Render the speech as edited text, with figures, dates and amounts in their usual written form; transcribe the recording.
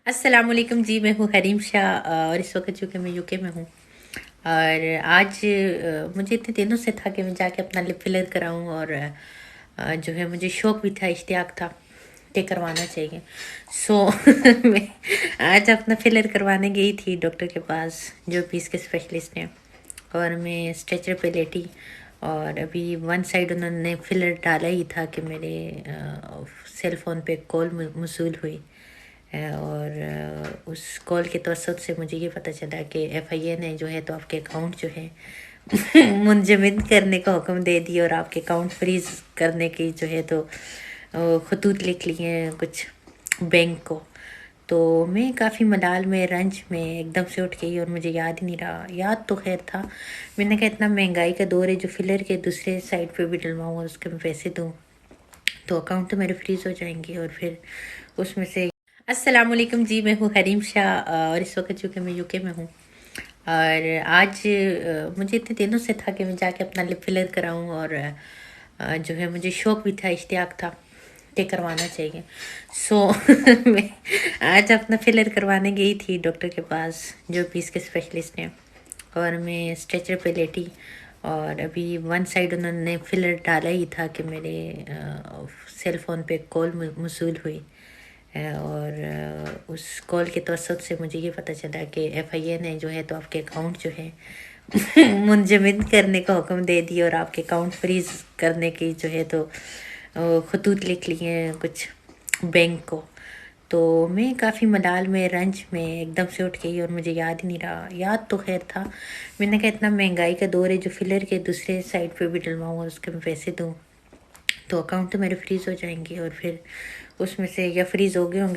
السلام علیکم جی، میں ہوں حریم شاہ اور اس وقت جو کہ میں UK میں ہوں۔ اور آج مجھے اتنے دنوں سے تھا کہ میں جا کے اپنا لپ فلر کراؤں، اور جو ہے مجھے شوق بھی تھا، اشتیاق تھا کہ کروانا چاہیے۔ سو میں آج اپنا فلر کروانے گئی تھی ڈاکٹر کے پاس، جو پیس کے اسپیشلسٹ ہیں، اور میں اسٹریچر پہ لیٹی، اور ابھی ون سائڈ انہوں نے فلر ڈالا ہی تھا کہ میرے سیل فون پہ کال موصول ہوئی، اور اس کال کے توسط سے مجھے یہ پتہ چلا کہ FIA نے جو ہے تو آپ کے اکاؤنٹ جو ہے منجمد کرنے کا حکم دے دیا، اور آپ کے اکاؤنٹ فریز کرنے کی جو ہے تو خطوط لکھ لیے ہیں کچھ بینک کو۔ تو میں کافی ملال میں، رنج میں ایک دم سے اٹھ گئی، اور مجھے یاد ہی نہیں رہا۔ یاد تو خیر تھا، میں نے کہا اتنا مہنگائی کا دور ہے، جو فلر کے دوسرے سائڈ پہ بھی ڈلواؤں اور اس کے میں پیسے دوں تو اکاؤنٹ تو میرے فریز ہو جائیں گے، اور پھر اس میں سے السلام علیکم جی، میں ہوں حریم شاہ اور اس وقت جو کہ میں UK میں ہوں۔ اور آج مجھے اتنے دنوں سے تھا کہ میں جا کے اپنا لپ فلر کراؤں، اور جو ہے مجھے شوق بھی تھا، اشتیاق تھا کہ کروانا چاہیے۔ سو میں آج اپنا فلر کروانے گئی تھی ڈاکٹر کے پاس، جو پیس کے اسپیشلسٹ ہیں، اور میں اسٹریچر پہ لیٹی، اور ابھی ون سائڈ انہوں نے فلر ڈالا ہی تھا کہ میرے سیل فون پہ کال موصول ہوئی، اور اس کال کے توسط سے مجھے یہ پتہ چلا کہ FIA نے جو ہے تو آپ کے اکاؤنٹ جو ہے منجمد کرنے کا حکم دے دیا، اور آپ کے اکاؤنٹ فریز کرنے کی جو ہے تو خطوط لکھ لیے ہیں کچھ بینک کو۔ تو میں کافی ملال میں، رنج میں ایک دم سے اٹھ گئی، اور مجھے یاد ہی نہیں رہا۔ یاد تو خیر تھا، میں نے کہا اتنا مہنگائی کا دور ہے، جو فلر کے دوسرے سائڈ پہ بھی ڈلواؤں اور اس کے میں پیسے دوں تو اکاؤنٹ تو میرے فریز ہو جائیں گے، اور پھر اس میں سے یا فریز ہو گئے ہوں گے